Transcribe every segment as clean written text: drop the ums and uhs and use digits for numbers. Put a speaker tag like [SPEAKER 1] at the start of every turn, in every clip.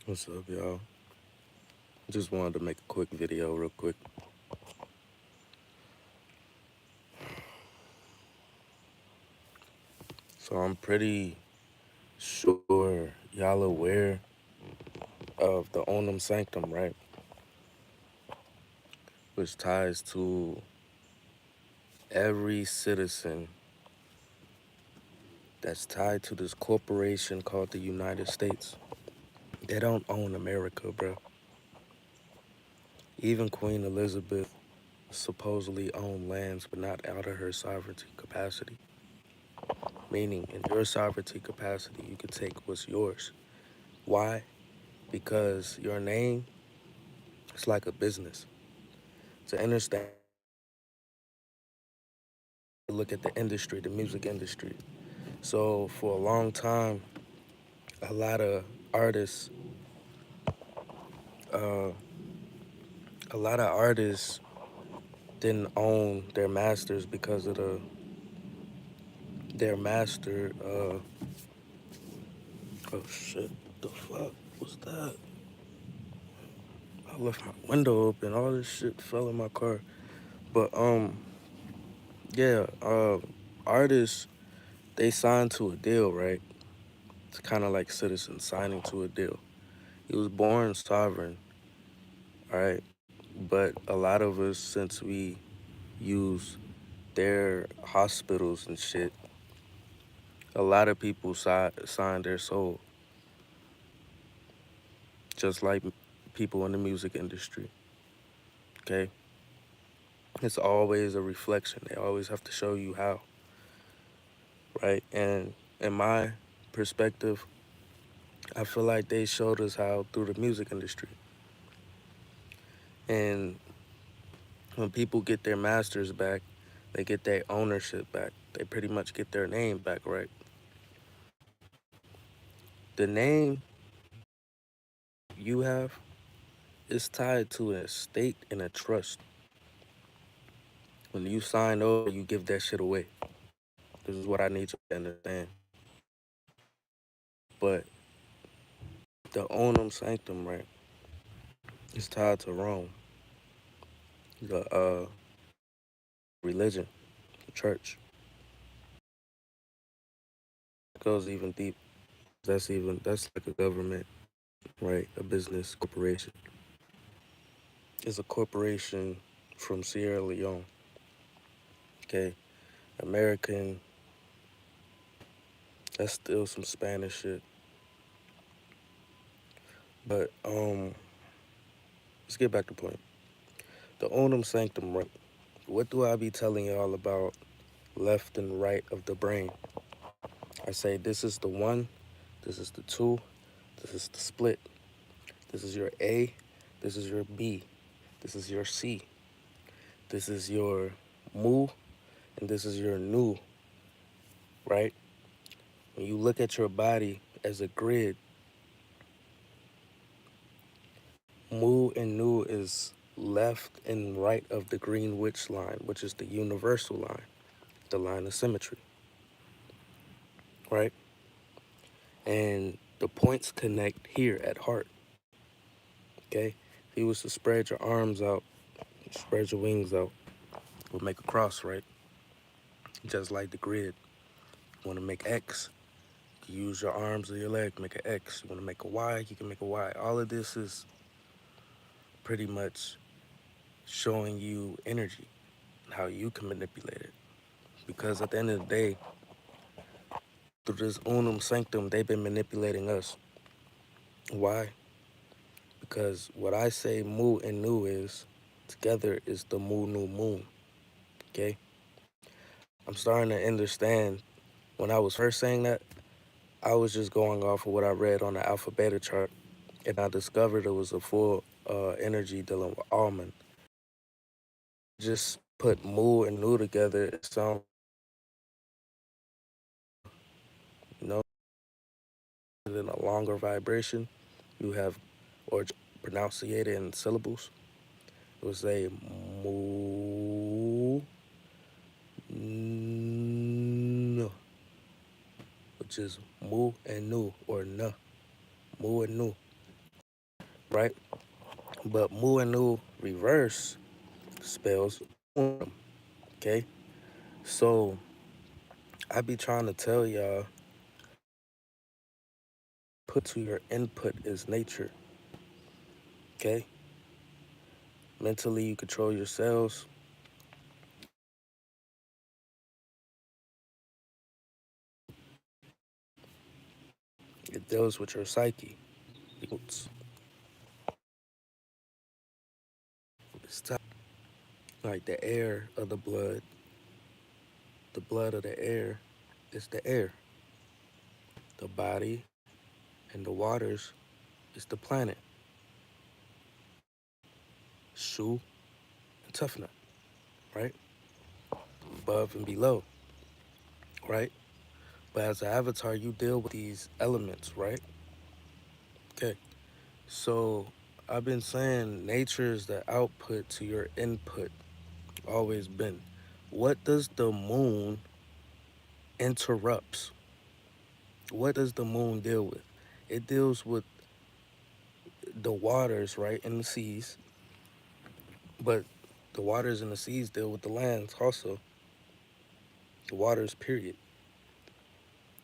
[SPEAKER 1] What's up, y'all? Just wanted to make a quick video real quick. So I'm pretty sure y'all aware of the Onum Sanctum, right? Which ties to every citizen that's tied to this corporation called the United States. They don't own America, bro. Even Queen Elizabeth supposedly owned lands, but not out of her sovereignty capacity. Meaning, in your sovereignty capacity, you could take what's yours. Why? Because your name is like a business. To understand, look at the industry, the music industry. So for a long time, a lot of artists, uh, a lot of artists didn't own their masters because of their master. Oh shit! The fuck was that? I left my window open. All this shit fell in my car. But yeah. Artists, they signed to a deal, right? It's kind of like citizens signing to a deal. He was born sovereign, all right? But a lot of us, since we use their hospitals and shit, a lot of people signed their soul, just like people in the music industry, okay? It's always a reflection. They always have to show you how, right? And in my perspective, I feel like they showed us how through the music industry. And when people get their masters back, they get their ownership back. They pretty much get their name back, right? The name you have is tied to an estate and a trust. When you sign over, you give that shit away. This is what I need you to understand. But the Onum Sanctum, right, is tied to Rome, the religion, the church. It goes even deep. That's like a government, right? A business corporation. It's a corporation from Sierra Leone. Okay, American. That's still some Spanish shit. But let's get back to point. The Onum Sanctum, right? What do I be telling y'all about left and right of the brain? I say this is the one, this is the two, this is the split. This is your A, this is your B, this is your C, this is your mu, and this is your nu, right? When you look at your body as a grid, mu and nu is left and right of the Greenwich line, which is the universal line, the line of symmetry, right? And the points connect here at heart, okay? If you was to spread your arms out, spread your wings out, we'll make a cross, right? Just like the grid. You want to make X, you use your arms or your leg to make an X. You want to make a Y, you can make a Y. All of this is pretty much showing you energy and how you can manipulate it. Because at the end of the day, through this unum sanctum, they've been manipulating us. Why? Because what I say mu and nu is, together is the mu nu moon, okay? I'm starting to understand. When I was first saying that, I was just going off of what I read on the alpha beta chart, and I discovered it was a full energy dealing with almond. Just put mu and nu together, it sounds, you know, in a longer vibration. You have, or pronunciate it in syllables. It would say mu, n, which is mu and nu, or na, mu and nu. right? But mu and nu reverse spells unum, okay? So I be trying to tell y'all, put to your input is nature, okay? Mentally, you control your cells. It deals with your psyche. It's like the air of the blood of the air is the air. The body and the waters is the planet. Shu and Tufna, right? Above and below, right? But as an avatar, you deal with these elements, right? Okay. So I've been saying nature is the output to your input, always been. What does the moon interrupts? What does the moon deal with? It deals with the waters, right, and the seas, but the waters and the seas deal with the lands also. The waters, period.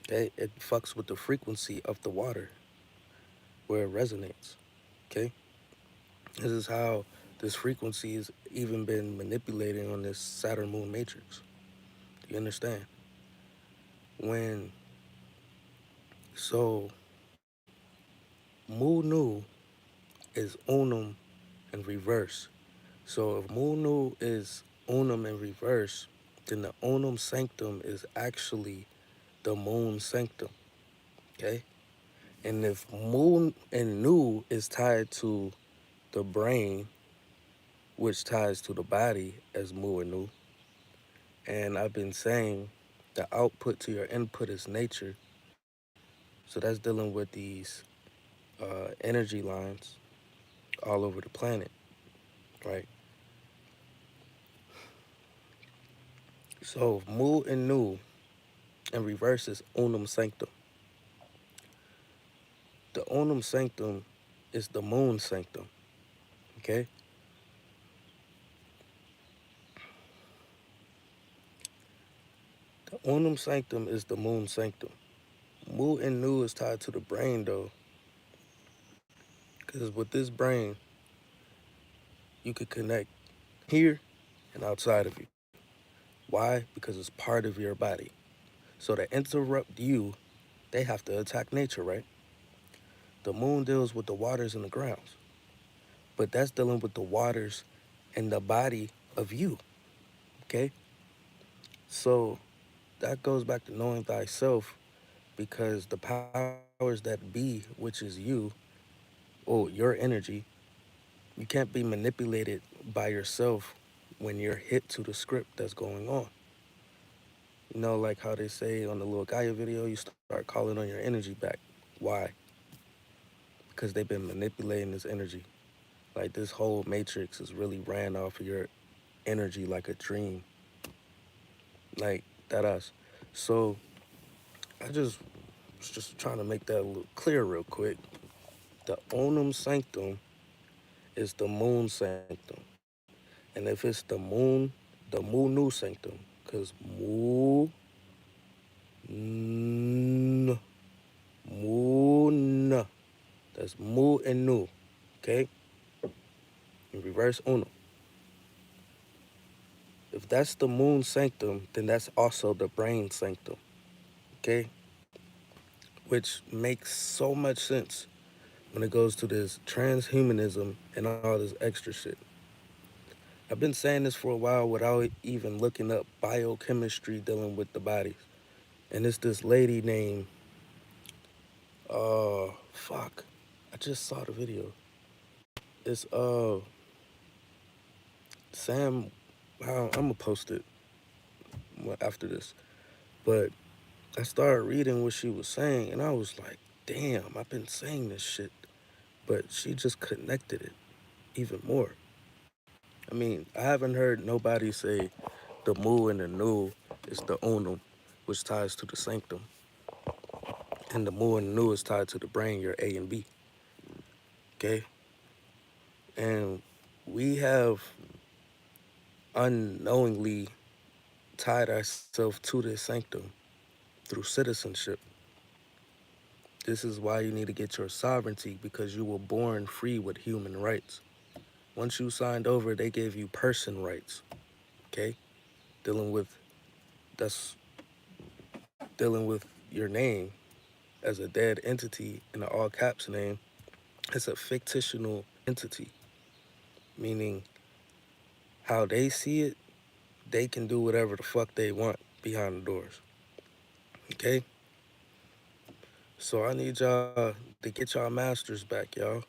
[SPEAKER 1] Okay, it fucks with the frequency of the water where it resonates. Okay, this is how this frequency has even been manipulated on this Saturn Moon matrix. Do you understand? When so Mu Nu is unum in reverse. So if Mu Nu is unum in reverse, then the unum sanctum is actually the moon sanctum. Okay, and if moon and Nu is tied to the brain, which ties to the body as Mu and Nu. And I've been saying the output to your input is nature. So that's dealing with these energy lines all over the planet, right? So Mu and Nu in reverse is unum sanctum. The unum sanctum is the moon sanctum, okay? The unum sanctum is the moon sanctum. Mu and Nu is tied to the brain though, because with this brain, you could connect here and outside of you. Why? Because it's part of your body. So to interrupt you, they have to attack nature, right? The moon deals with the waters and the grounds, but that's dealing with the waters and the body of you, okay? So that goes back to knowing thyself because the powers that be, which is you, or your energy, you can't be manipulated by yourself when you're hit to the script that's going on. You know, like how they say on the little Gaia video, you start calling on your energy back. Why? Because they've been manipulating this energy. Like this whole matrix is really ran off of your energy like a dream. Like that us. So I just was just trying to make that a little clear real quick. The onum sanctum is the moon sanctum. And if it's the mu nu sanctum, because n, moon, that's mu and nu, okay? In reverse unum. If that's the moon sanctum, then that's also the brain sanctum, okay? Which makes so much sense when it goes to this transhumanism and all this extra shit. I've been saying this for a while without even looking up biochemistry dealing with the bodies. And it's this lady named, fuck, I just saw the video. It's, Sam, I'm gonna post it after this. But I started reading what she was saying, and I was like, damn, I've been saying this shit. But she just connected it even more. I mean, I haven't heard nobody say the mu and the nu is the unum, which ties to the sanctum, and the mu and nu is tied to the brain, your A and B. Okay? And we have unknowingly tied ourselves to this sanctum through citizenship. This is why you need to get your sovereignty because you were born free with human rights. Once you signed over, they gave you person rights. Okay, dealing with that's dealing with your name as a dead entity in an all caps name. It's a fictional entity, meaning how they see it, they can do whatever the fuck they want behind the doors. Okay, so I need y'all to get y'all masters back, y'all.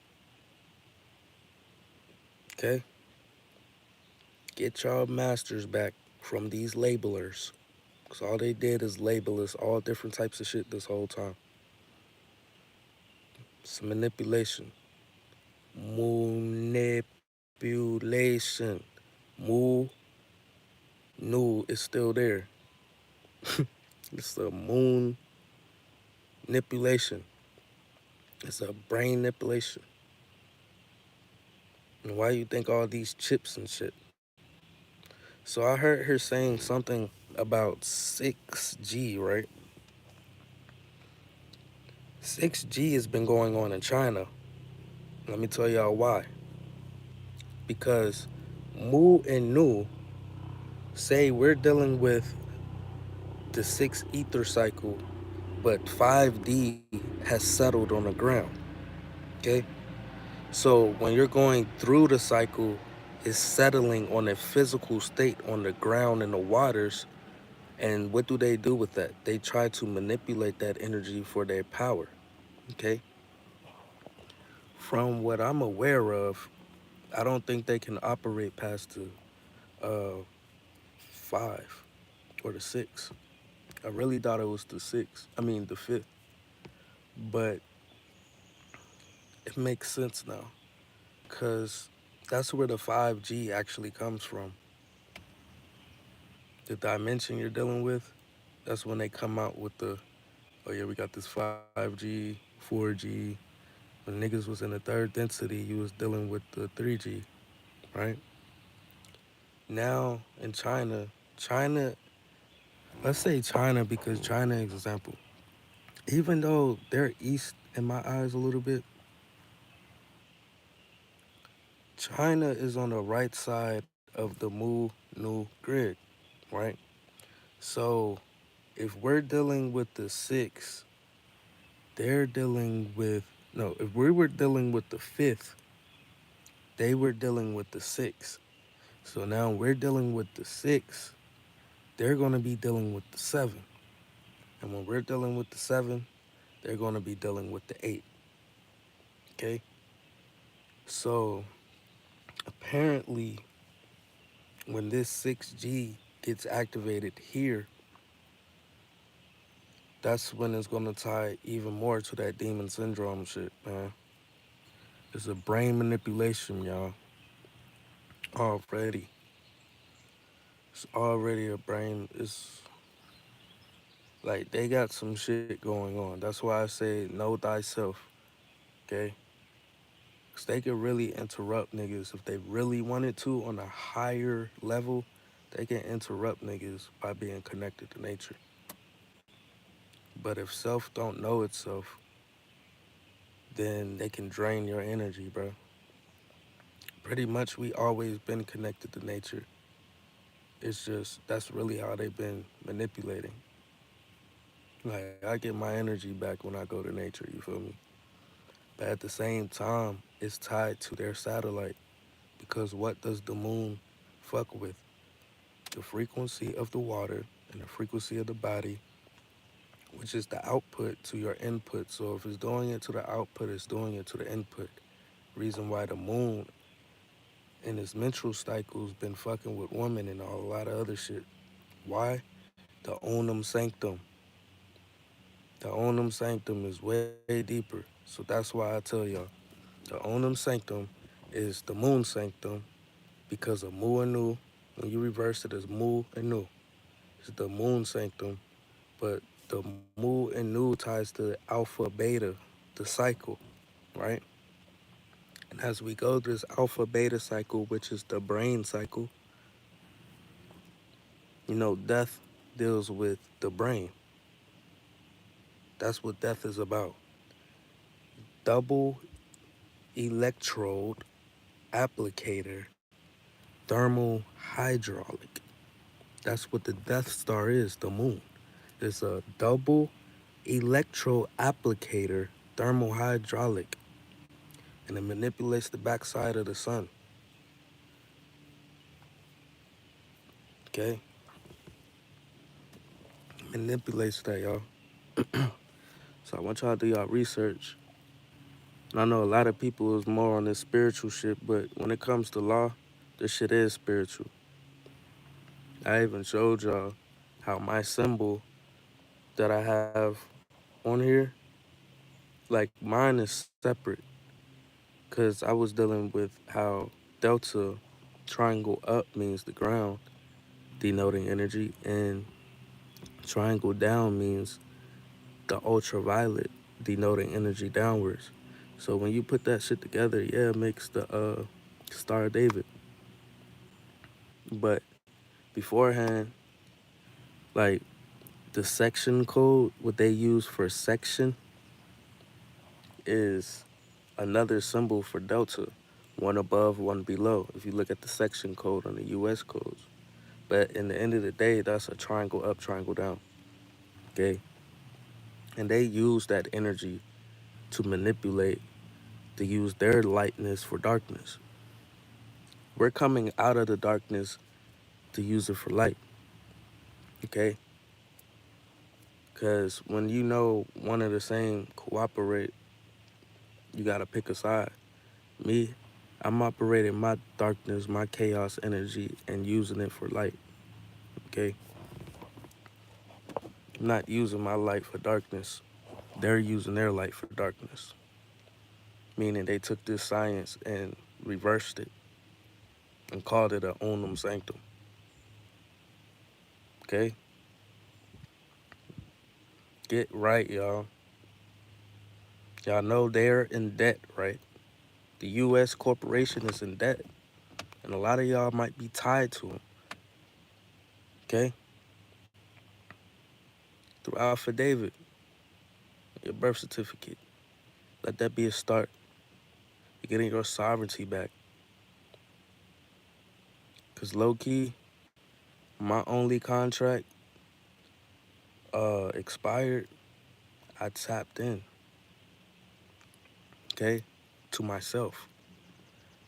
[SPEAKER 1] Okay, get y'all masters back from these labelers. Because all they did is label us all different types of shit this whole time. It's manipulation. Manipulation. Mu nu is still there. It's the moon manipulation. It's a brain manipulation. And why you think all these chips and shit? So I heard her saying something about 6G, right? 6G has been going on in China. Let me tell y'all why. Because Mu and Nu say we're dealing with the sixth ether cycle, but 5D has settled on the ground. Okay? So when you're going through the cycle, it's settling on a physical state on the ground and the waters. And what do they do with that? They try to manipulate that energy for their power. Okay? From what I'm aware of, I don't think they can operate past the five or the six. I really thought it was the six. I mean the fifth. But it makes sense now. Cause that's where the 5G actually comes from. The dimension you're dealing with, that's when they come out with the, oh yeah, we got this 5G, 4G. When niggas was in the third density, you was dealing with the 3G, right? Now in China, let's say China because China is an example. Even though they're east in my eyes a little bit, China is on the right side of the Mu Nu grid, right? So if we're dealing with the six, they're dealing with no. If we were dealing with the fifth, they were dealing with the six. So now we're dealing with the six. They're going to be dealing with the seven, and when we're dealing with the seven, they're going to be dealing with the eight. Okay. So apparently, when this 6G gets activated here, that's when it's gonna tie even more to that demon syndrome shit, man. It's a brain manipulation, y'all. Already. It's already a brain. It's like they got some shit going on. That's why I say know thyself, okay? Because they could really interrupt niggas if they really wanted to on a higher level. They can interrupt niggas by being connected to nature. But if self don't know itself, then they can drain your energy, bro. Pretty much we always been connected to nature. It's just that's really how they've been manipulating. Like I get my energy back when I go to nature, you feel me? But at the same time, it's tied to their satellite because what does the moon fuck with? The frequency of the water and the frequency of the body, which is the output to your input. So if it's doing it to the output, it's doing it to the input. Reason why the moon in its menstrual cycle's been fucking with women and a lot of other shit. Why? The onum sanctum. The onum sanctum is way deeper. So that's why I tell y'all the onum sanctum is the moon sanctum because of mu and nu. When you reverse it as mu and nu, it's the moon sanctum. But the mu and nu ties to alpha beta, the cycle, right? And as we go through this alpha beta cycle, which is the brain cycle, death deals with the brain. That's what death is about. Double electrode applicator thermal hydraulic. That's what the Death Star is, the moon. It's a double electro applicator thermal hydraulic, and it manipulates the backside of the sun. Okay? Manipulates that, y'all. So I want y'all to do y'all research. And I know a lot of people is more on this spiritual shit, but when it comes to law, this shit is spiritual. I even showed y'all how my symbol that I have on here, like mine is separate, because I was dealing with how delta triangle up means the ground, denoting energy, and triangle down means the ultraviolet, denoting energy downwards. So when you put that shit together, yeah, it makes the Star of David. But beforehand, like the section code, what they use for section is another symbol for delta, one above, one below, if you look at the section code on the US codes. But in the end of the day, that's a triangle up, triangle down. Okay? And they use that energy to manipulate, to use their lightness for darkness. We're coming out of the darkness to use it for light. Okay? Because when you know one and the same cooperate, you got to pick a side. Me, I'm operating my darkness, my chaos energy, and using it for light. Okay? I'm not using my light for darkness. They're using their light for darkness. Meaning they took this science and reversed it and called it a onum sanctum. Okay? Get right, y'all. Y'all know they're in debt, right? The U.S. corporation is in debt. And a lot of y'all might be tied to them. Okay? Through affidavit, your birth certificate. Let that be a start to getting your sovereignty back. Because low key, my only contract expired. I tapped in, okay, to myself.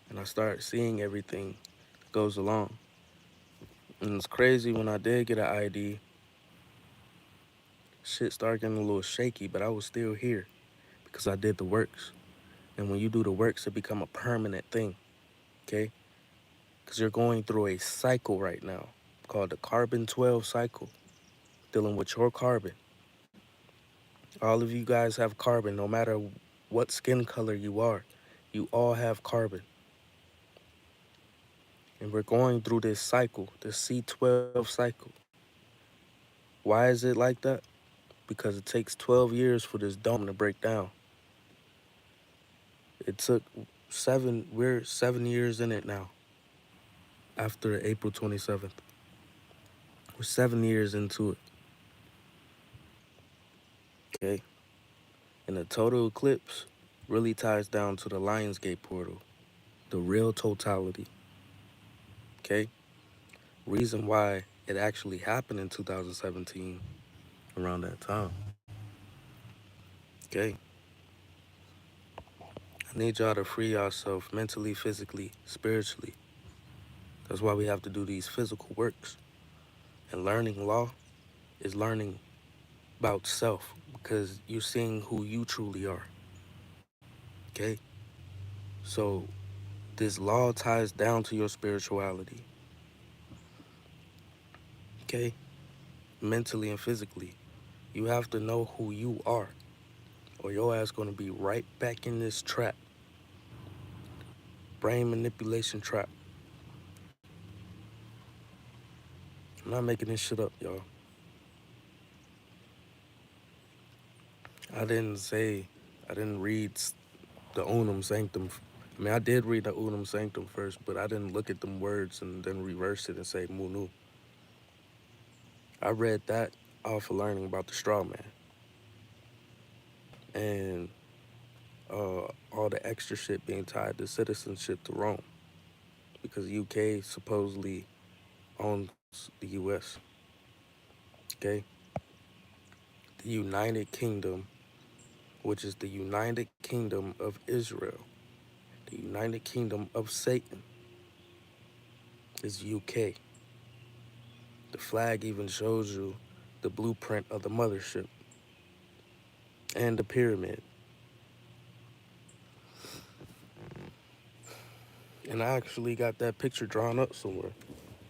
[SPEAKER 1] And I started seeing everything that goes along. And it's crazy, when I did get an ID, shit started getting a little shaky, but I was still here because I did the works. And when you do the works, it become a permanent thing, okay? Because you're going through a cycle right now called the carbon-12 cycle, dealing with your carbon. All of you guys have carbon, no matter what skin color you are. You all have carbon. And we're going through this cycle, the C12 cycle. Why is it like that? Because it takes 12 years for this dome to break down. It took we're 7 years in it now, after April 27th. We're 7 years into it, okay? And the total eclipse really ties down to the Lionsgate portal, the real totality, okay? Reason why it actually happened in 2017, around that time, okay? I need y'all to free yourself mentally, physically, spiritually. That's why we have to do these physical works. And learning law is learning about self, because you're seeing who you truly are. Okay? So this law ties down to your spirituality. Okay? Mentally and physically. You have to know who you are, or your ass gonna be right back in this trap. Brain manipulation trap. I'm not making this shit up, y'all. I didn't read the Unum Sanctum. I mean, I did read the Unum Sanctum first, but I didn't look at them words and then reverse it and say Munu. I read that off of learning about the straw man and all the extra shit being tied to citizenship to Rome because UK supposedly owns the US. Okay, the United Kingdom, which is the United Kingdom of Israel, the United Kingdom of Satan, is UK. The flag even shows you the blueprint of the mothership and the pyramid. And I actually got that picture drawn up somewhere,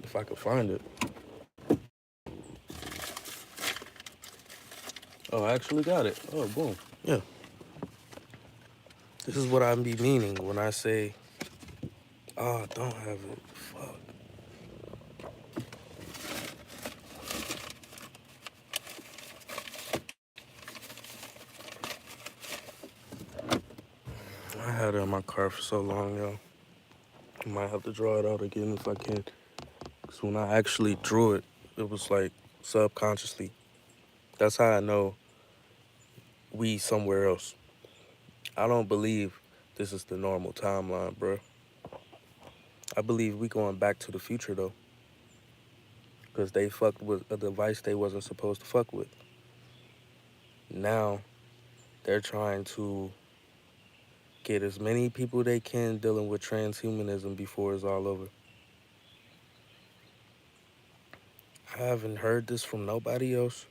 [SPEAKER 1] if I could find it. Oh, I actually got it. Oh, boom. Yeah. This is what I be meaning when I say, oh, I don't have it. Fuck. I had it in my car for so long, yo. I might have to draw it out again if I can. Because when I actually drew it, it was like subconsciously. That's how I know we somewhere else. I don't believe this is the normal timeline, bro. I believe we going back to the future, though. Because they fucked with a device they wasn't supposed to fuck with. Now, they're trying to get as many people they can dealing with transhumanism before it's all over. I haven't heard this from nobody else,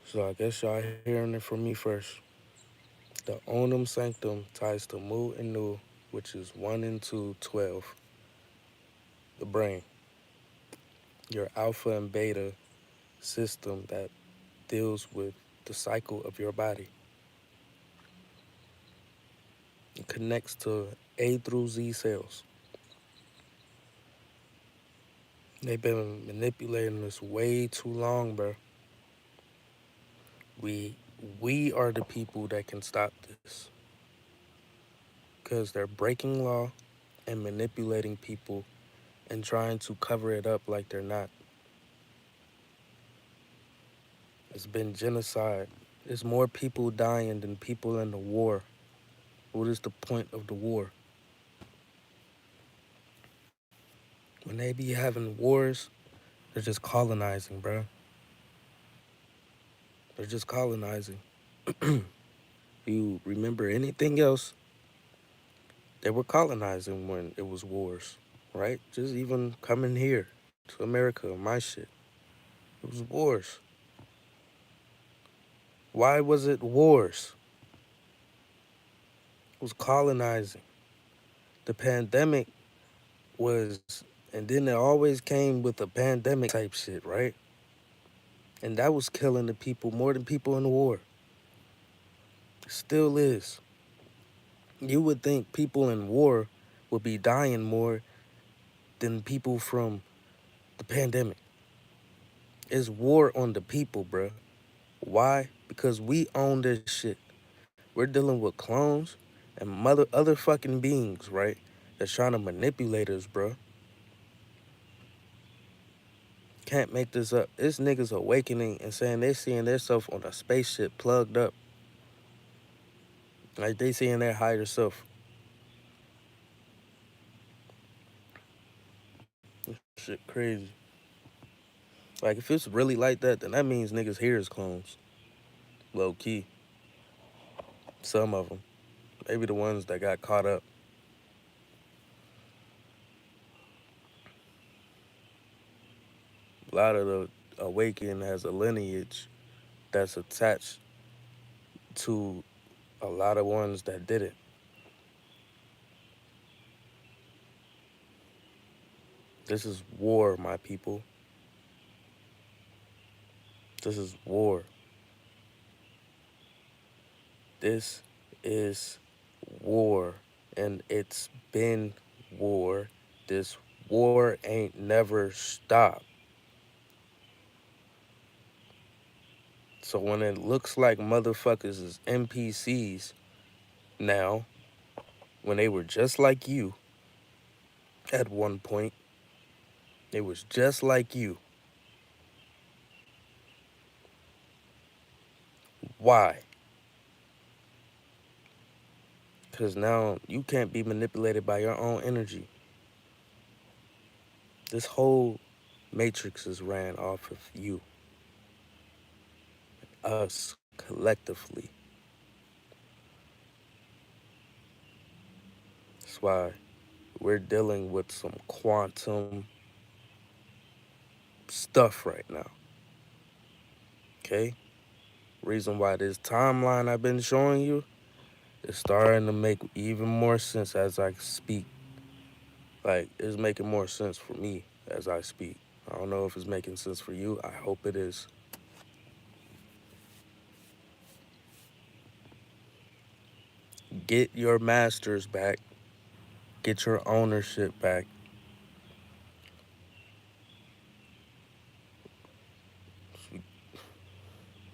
[SPEAKER 1] so I guess y'all hearing it from me first. The onum sanctum ties to mu and nu, which is 1 and 2, 12. The brain, your alpha and beta system that deals with the cycle of your body. It connects to A through Z cells. They've been manipulating this way too long, bro. We we are the people that can stop this because they're breaking law and manipulating people and trying to cover it up like they're not. It's been genocide. There's more people dying than people in the war. What is the point of the war? When they be having wars, they're just colonizing, bro. They're just colonizing. You remember anything else, they were colonizing when it was wars, right? Just even coming here to America, my shit. It was wars. Why was it wars? It was colonizing. The pandemic was, and then it always came with a pandemic type shit, right? And that was killing the people more than people in the war. It still is. You would think people in war would be dying more than people from the pandemic. It's war on the people, bruh. Why? Because we own this shit. We're dealing with clones and other fucking beings, right? That's trying to manipulate us, bruh. Can't make this up. This niggas awakening and saying they seeing themselves on a spaceship plugged up. Like they seeing their higher self. Shit crazy. Like if it's really like that, then that means niggas here is clones. Low key. Some of them. Maybe the ones that got caught up. A lot of the awakening has a lineage that's attached to a lot of ones that didn't. This is war, my people. This is war. This is war. And it's been war. This war ain't never stopped. So when it looks like motherfuckers is NPCs now, when they were just like you at one point. They was just like you. Why? Because now you can't be manipulated by your own energy. This whole matrix is ran off of you, us, collectively. That's why we're dealing with some quantum stuff right now. Okay? Reason why this timeline I've been showing you is starting to make even more sense as I speak. Like, it's making more sense for me as I speak. I don't know if it's making sense for you. I hope it is. Get your masters back. Get your ownership back.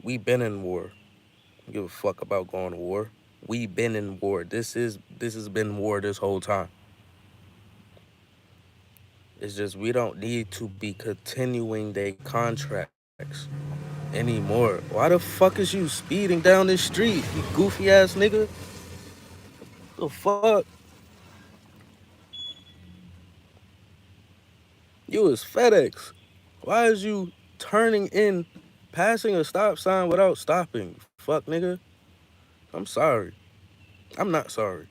[SPEAKER 1] We been in war. Don't give a fuck about going to war. We been in war. This has been war this whole time. It's just we don't need to be continuing their contracts anymore. Why the fuck is you speeding down this street, you goofy ass nigga? The fuck? You is FedEx. Why is you turning in, passing a stop sign without stopping? Fuck nigga. I'm sorry. I'm not sorry.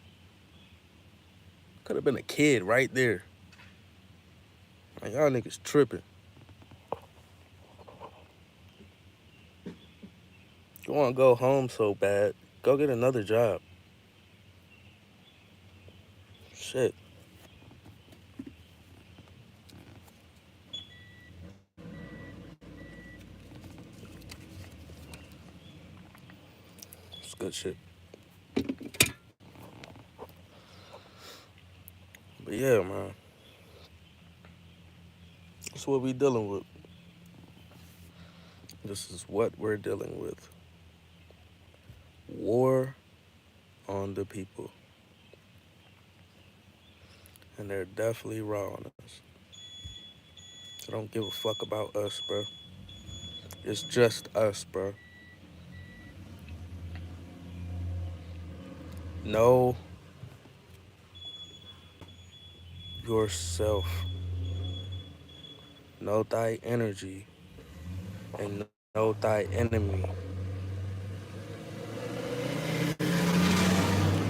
[SPEAKER 1] Could have been a kid right there. Like, y'all niggas tripping. You want to go home so bad? Go get another job. Shit. It's good shit. But yeah, man. That's what we dealing with. This is what we're dealing with. War on the people. And they're definitely raw on us. They don't give a fuck about us, bro. It's just us, bro. Know yourself. Know thy energy. And know thy enemy.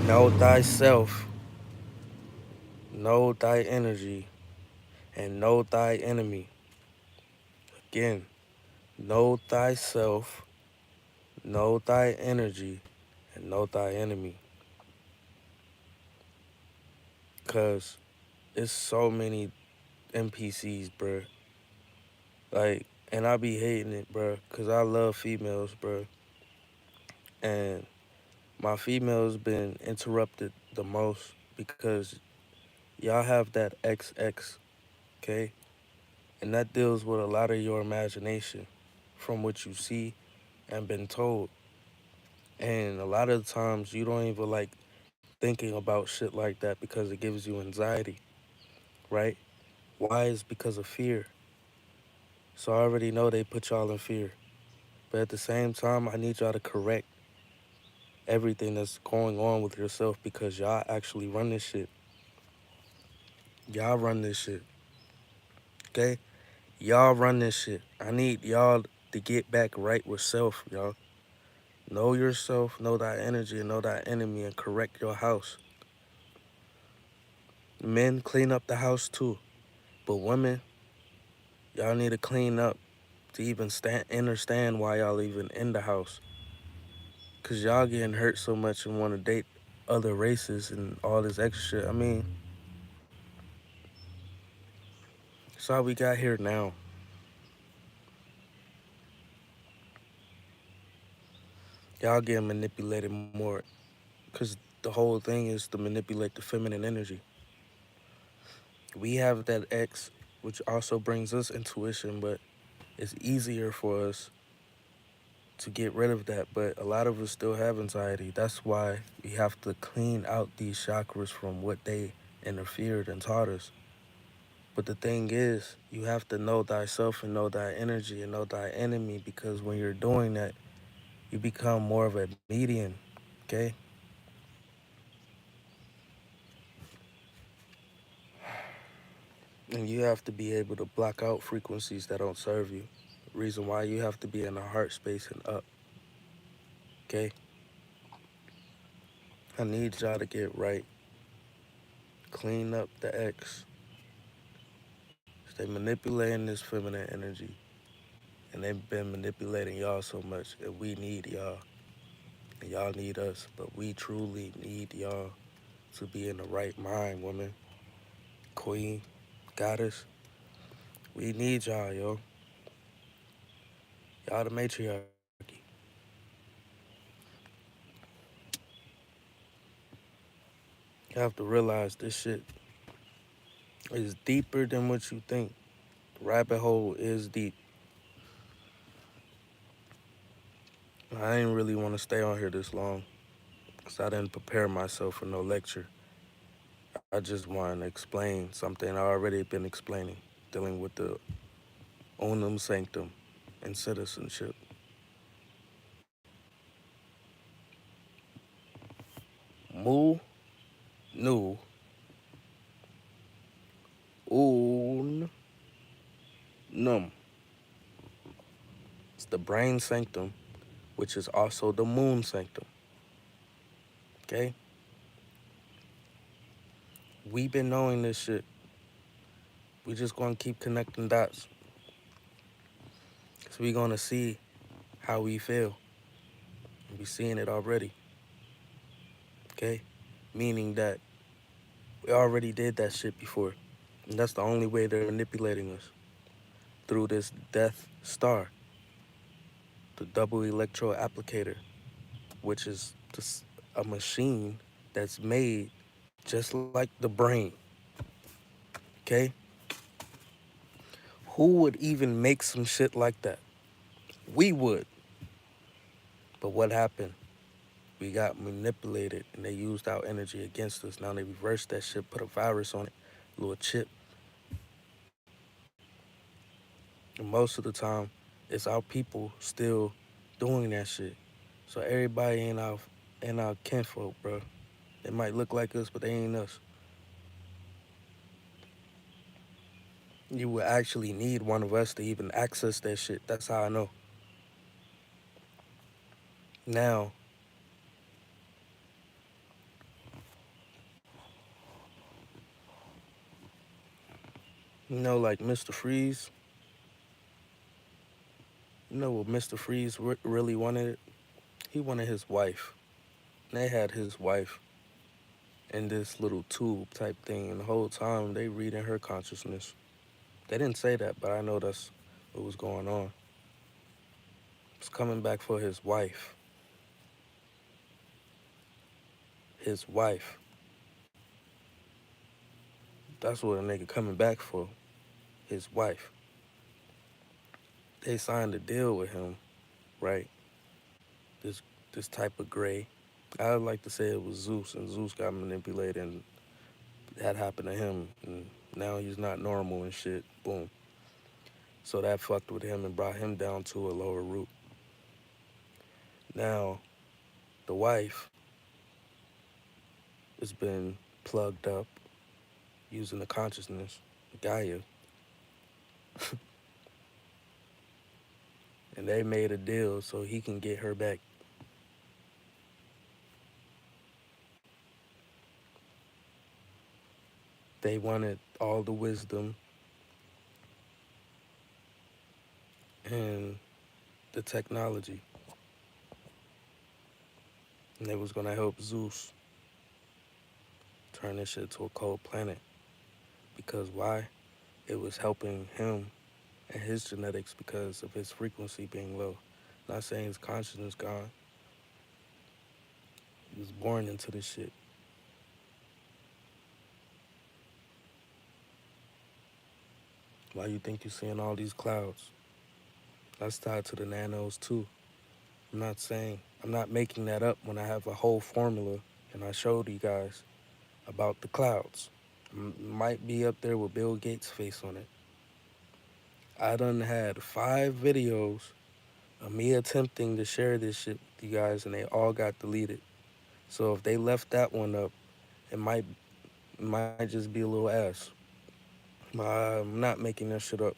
[SPEAKER 1] Know thyself. Know thy energy. And know thy enemy. Again, know thyself. Know thy energy. And know thy enemy. Because it's so many NPCs, bruh. Like, and I be hating it, bruh, because I love females, bruh. And my females been interrupted the most because y'all have that XX, okay? And that deals with a lot of your imagination from what you see and been told. And a lot of times you don't even like thinking about shit like that because it gives you anxiety, right? Why is because of fear. So I already know they put y'all in fear. But at the same time, I need y'all to correct everything that's going on with yourself because y'all actually run this shit. Y'all run this shit. Okay? Y'all run this shit. I need y'all to get back right with self, y'all. Know yourself, know thy energy, and know thy enemy, and correct your house. Men, clean up the house too. But women, y'all need to clean up to even understand why y'all even in the house. Because y'all getting hurt so much and want to date other races and all this extra shit. I mean, that's how we got here now. Y'all getting manipulated more because the whole thing is to manipulate the feminine energy. We have that X, which also brings us intuition, but it's easier for us to get rid of that, but a lot of us still have anxiety. That's why we have to clean out these chakras from what they interfered and taught us. But the thing is, you have to know thyself and know thy energy and know thy enemy, because when you're doing that, you become more of a median, okay? And you have to be able to block out frequencies that don't serve you. Reason why you have to be in a heart space and up, okay? I need y'all to get right. Clean up the X. They manipulating this feminine energy, and they've been manipulating y'all so much, and we need y'all, and y'all need us, but we truly need y'all to be in the right mind, woman, queen, goddess. We need y'all, yo. Y'all the matriarchy. You have to realize this shit is deeper than what you think. The rabbit hole is deep. I didn't really want to stay on here this long because I didn't prepare myself for no lecture. I just want to explain something I already been explaining, dealing with the unum sanctum and citizenship. Mu nu un num. It's the brain sanctum, which is also the moon sanctum. Okay? We've been knowing this shit. We just gonna keep connecting dots. So we gonna see how we feel. We seeing it already. Okay? Meaning that we already did that shit before. And that's the only way they're manipulating us. Through this Death Star, the double electro applicator, which is just a machine that's made just like the brain. Okay? Who would even make some shit like that? We would. But what happened? We got manipulated and they used our energy against us. Now they reversed that shit, put a virus on it, a little chip. And most of the time, it's our people still doing that shit. So everybody ain't our kinfolk, bro. They might look like us, but they ain't us. You would actually need one of us to even access that shit. That's how I know. Now, like Mr. Freeze, you know what Mr. Freeze really wanted? He wanted his wife. And they had his wife in this little tube type thing, and the whole time they reading her consciousness. They didn't say that, but I know that's what was going on. He's coming back for his wife. His wife. That's what a nigga coming back for. His wife. They signed a deal with him, right? This this type of gray. I would like to say it was Zeus, and Zeus got manipulated, and that happened to him, and now he's not normal and shit. Boom. So that fucked with him and brought him down to a lower root. Now, the wife has been plugged up using the consciousness, Gaia, and they made a deal so he can get her back. They wanted all the wisdom and the technology, and they was gonna help Zeus turn this shit to a cold planet. Because why? It was helping him and his genetics because of his frequency being low. Not saying his consciousness gone. He was born into this shit. Why you think you're seeing all these clouds? That's tied to the nanos too. I'm not making that up when I have a whole formula and I showed you guys about the clouds. Might be up there with Bill Gates' face on it. I done had 5 videos of me attempting to share this shit with you guys and they all got deleted. So if they left that one up, it might just be a little ass. I'm not making that shit up.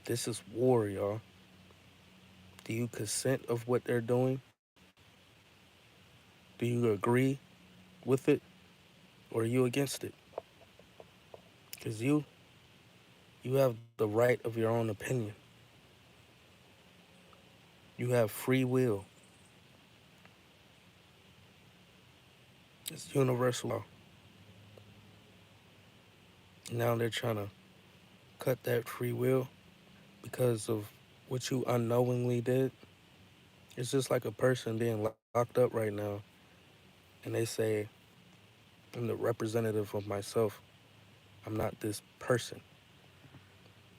[SPEAKER 1] This is war, y'all. Do you consent of what they're doing? Do you agree with it? Or are you against it? Because you have the right of your own opinion. You have free will. It's universal law. Now they're trying to cut that free will because of what you unknowingly did. It's just like a person being locked up right now and they say, I'm the representative of myself. I'm not this person.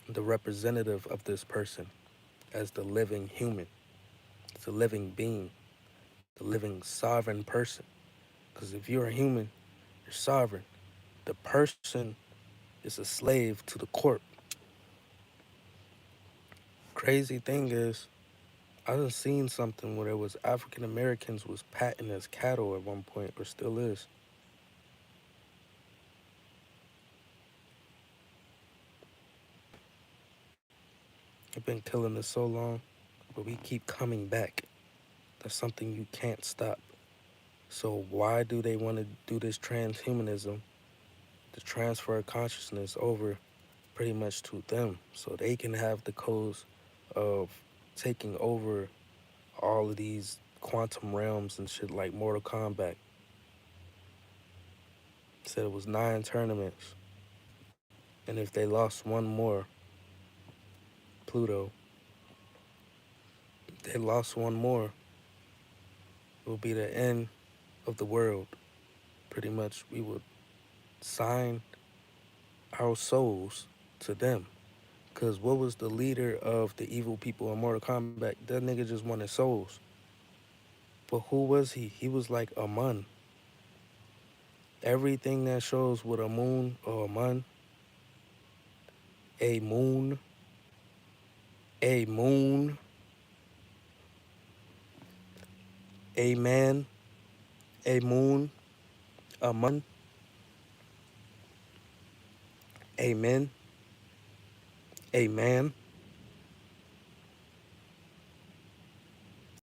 [SPEAKER 1] I'm the representative of this person as the living human, the living being, the living sovereign person. Because if you're a human, you're sovereign. The person is a slave to the court. Crazy thing is, I done seen something where there was African Americans was patented as cattle at one point, or still is. They've been killing us so long, but we keep coming back. That's something you can't stop. So why do they want to do this transhumanism, the transfer of consciousness over pretty much to them, so they can have the codes of taking over all of these quantum realms and shit like Mortal Kombat. Said it was 9 tournaments, and if they lost one more, Pluto, if they lost one more, it will be the end of the world. Pretty much, we would sign our souls to them. Because what was the leader of the evil people in Mortal Kombat? That nigga just wanted souls. But who was he? He was like a mun. Everything that shows with a moon or a mun, a moon, a moon, a man, a moon, a mun, a men, a man,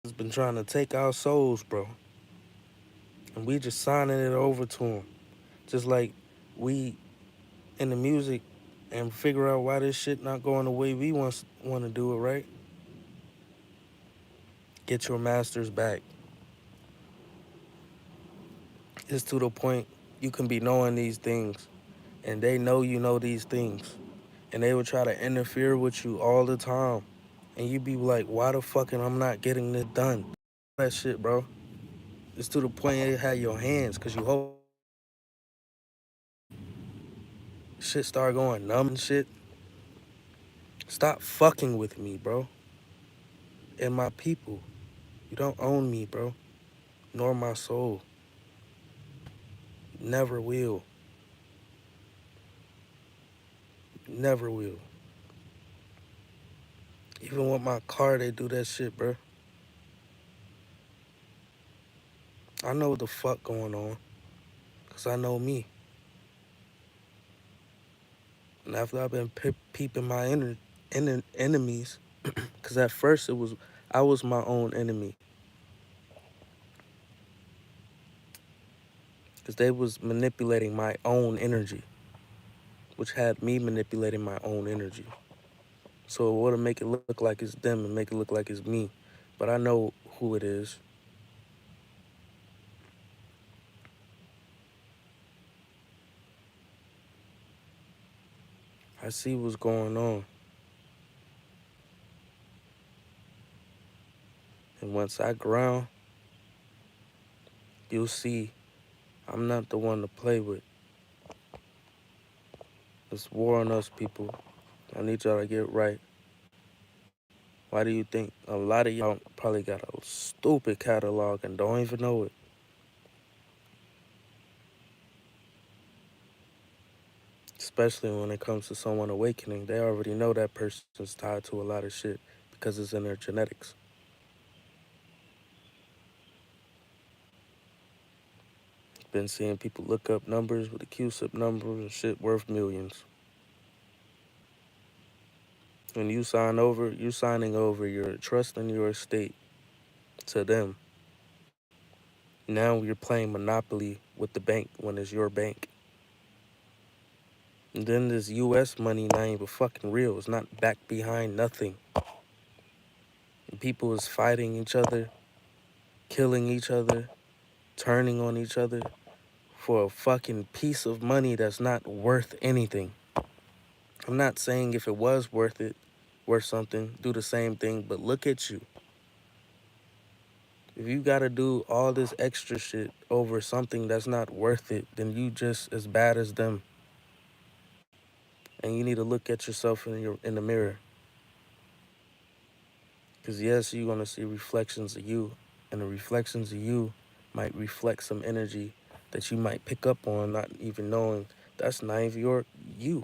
[SPEAKER 1] has been trying to take our souls, bro. And we just signing it over to him. Just like we in the music and figure out why this shit not going the way we want to do it, right? Get your masters back. It's to the point you can be knowing these things and they know you know these things. And they would try to interfere with you all the time. And you be like, why the fucking I'm not getting this done? That shit, bro. It's to the point it had your hands because you hold shit start going numb and shit. Stop fucking with me, bro. And my people. You don't own me, bro. Nor my soul. Never will. Never will. Even with my car, they do that shit, bro. I know what the fuck going on. Because I know me. And after I've been peeping my enemies, because at first I was my own enemy. Because they was manipulating my own energy, which had me manipulating my own energy. So it would make it look like it's them and make it look like it's me. But I know who it is. I see what's going on. And once I ground, you'll see I'm not the one to play with. It's war on us, people. I need y'all to get right. Why do you think a lot of y'all probably got a stupid catalog and don't even know it? Especially when it comes to someone awakening, they already know that person's tied to a lot of shit because it's in their genetics. Been seeing people look up numbers with the QSIP number and shit worth millions. When you sign over, you're signing over your trust in your estate to them. Now you're playing Monopoly with the bank when it's your bank. And then this US money not even fucking real. It's not back behind nothing. And people is fighting each other, killing each other, turning on each other for a fucking piece of money that's not worth anything. I'm not saying if it was worth it, worth something, do the same thing, but look at you. If you gotta do all this extra shit over something that's not worth it, then you just as bad as them. And you need to look at yourself in the mirror. Cause yes, you're gonna see reflections of you, and the reflections of you might reflect some energy that you might pick up on, not even knowing that's not even you.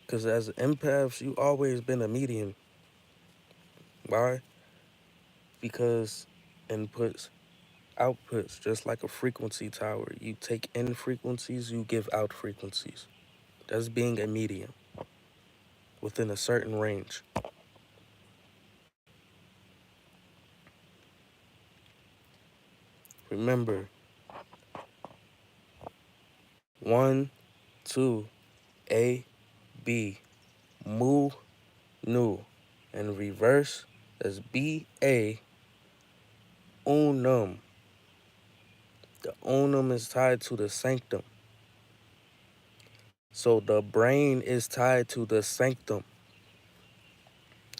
[SPEAKER 1] Cause as empaths, you always been a medium. Why? Because inputs, outputs, just like a frequency tower. You take in frequencies, you give out frequencies. That's being a medium within a certain range. Remember, one, two, A, B, mu, nu. And reverse is B-A, unum. The unum is tied to the sanctum. So the brain is tied to the sanctum.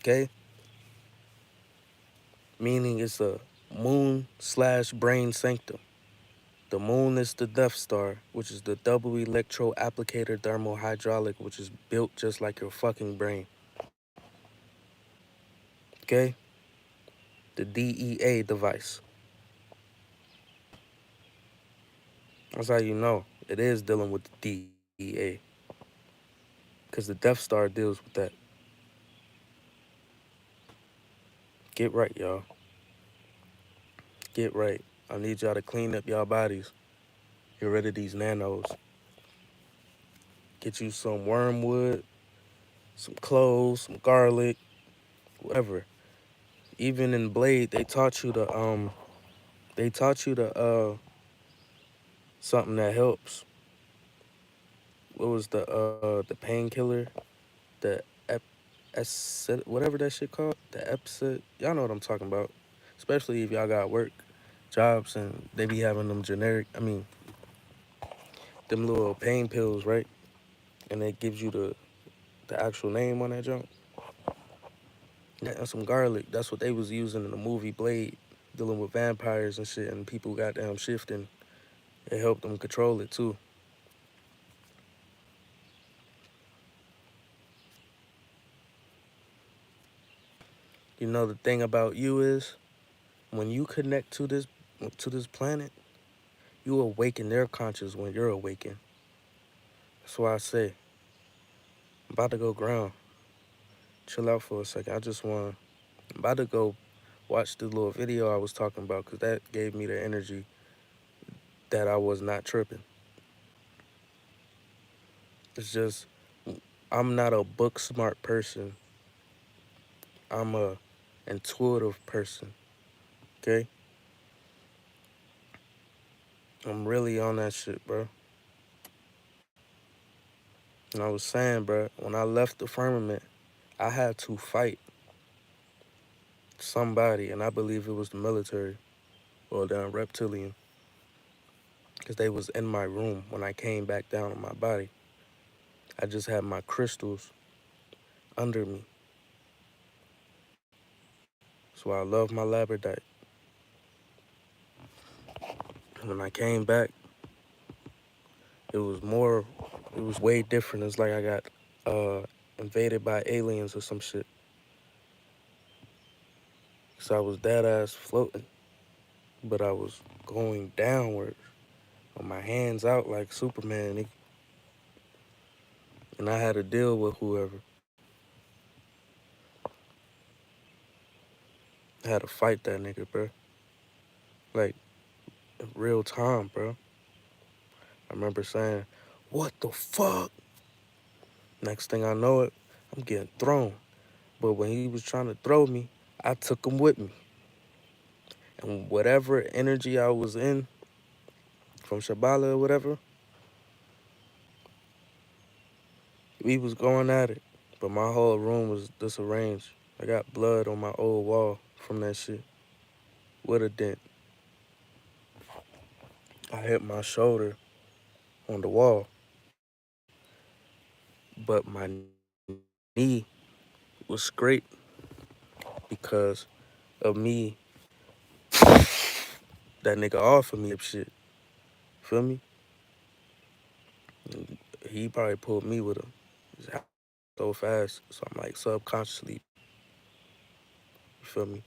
[SPEAKER 1] Okay? Meaning it's a moon/brain sanctum. The moon is the Death Star, which is the double electro applicator thermohydraulic, which is built just like your fucking brain. Okay? The DEA device. That's how you know it is dealing with the DEA. Because the Death Star deals with that. Get right, y'all. Get right. I need y'all to clean up y'all bodies. Get rid of these nanos. Get you some wormwood, some cloves, some garlic, whatever. Even in Blade, they taught you the something that helps. What was the painkiller? The whatever that shit called? The Epsit. Y'all know what I'm talking about. Especially if y'all got work, jobs, and they be having them generic, them little pain pills, right? And it gives you the actual name on that junk. And some garlic. That's what they was using in the movie Blade, dealing with vampires and shit, and people goddamn shifting. It helped them control it too. You know the thing about you is when you connect to this planet, you awaken their conscious when you're awakened. That's why I say I'm about to go ground. Chill out for a second. I'm about to go watch the little video I was talking about because that gave me the energy that I was not tripping. It's just I'm not a book smart person. I'm a intuitive person. Okay? I'm really on that shit, bro. And I was saying, bro, when I left the firmament, I had to fight somebody, and I believe it was the military or the reptilian, because they was in my room when I came back down on my body. I just had my crystals under me. So I love my labradorite. When I came back, it was way different. It's like I got invaded by aliens or some shit. So I was dead ass floating, but I was going downward with my hands out like Superman, nigga. And I had to deal with whoever. I had to fight that nigga, bro. Like, in real time, bro. I remember saying, "What the fuck?" Next thing I know it, I'm getting thrown. But when he was trying to throw me, I took him with me. And whatever energy I was in from Shabala or whatever, we was going at it. But my whole room was disarranged. I got blood on my old wall from that shit with a dent. I hit my shoulder on the wall, but my knee was scraped because of me, that nigga off of me and shit. Feel me? And he probably pulled me with him. It happened so fast. So I'm like subconsciously, you feel me?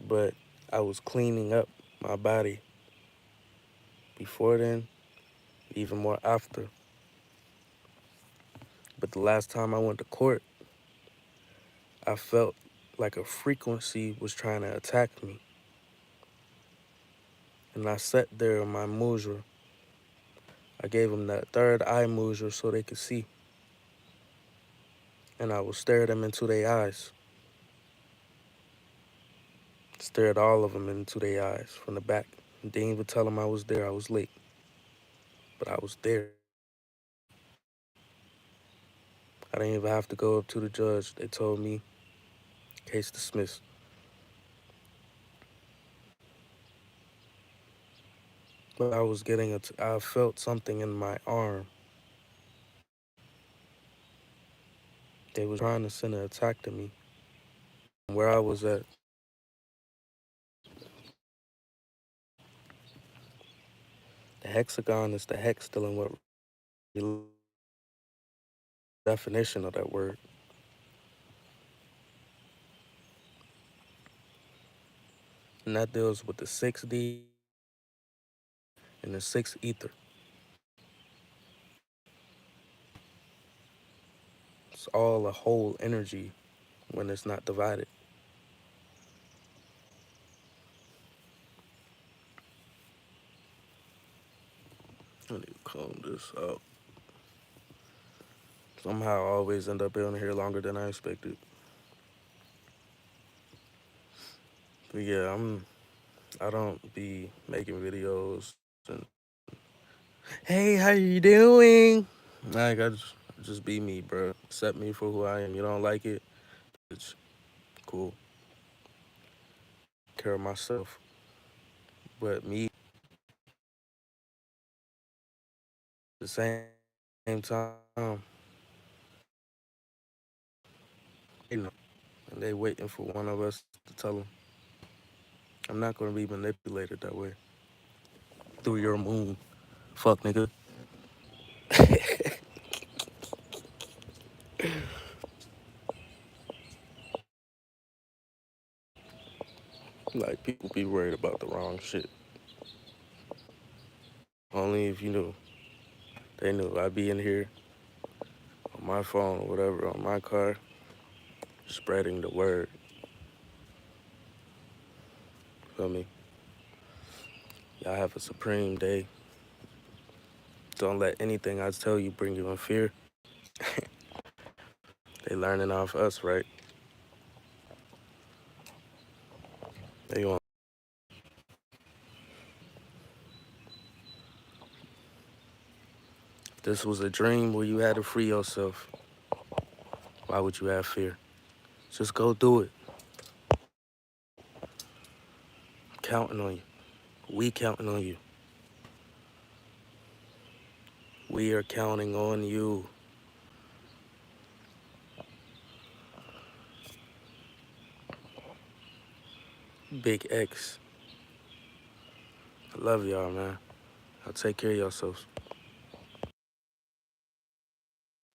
[SPEAKER 1] But I was cleaning up my body before then, even more after. But the last time I went to court, I felt like a frequency was trying to attack me. And I sat there in my mudra. I gave them that third eye mudra so they could see. And I would stare them into their eyes. Stared all of them into their eyes from the back. And didn't even tell them I was there. I was late. But I was there. I didn't even have to go up to the judge. They told me, case dismissed. But I felt something in my arm. They was trying to send an attack to me. Where I was at, the hexagon is the hex dealing with the definition of that word. And that deals with the 6D and the 6 ether. It's all a whole energy when it's not divided. I need to comb this out. Somehow I always end up being here longer than I expected. But yeah, I don't be making videos and hey, how you doing? Like I just be me, bro. Accept me for who I am. You don't like it, it's cool. Care of myself. But me, at the same time, you know, and they waiting for one of us to tell them. I'm not gonna be manipulated that way. Through your moon, fuck nigga. Like people be worried about the wrong shit. Only if you knew. They knew I'd be in here on my phone or whatever, on my car, spreading the word. Feel me? Y'all have a supreme day. Don't let anything I tell you bring you in fear. They learning off us, right? They want. If this was a dream where you had to free yourself, why would you have fear? Just go do it. I'm counting on you. We counting on you. We are counting on you. Big X. I love y'all, man. I'll take care of yourselves.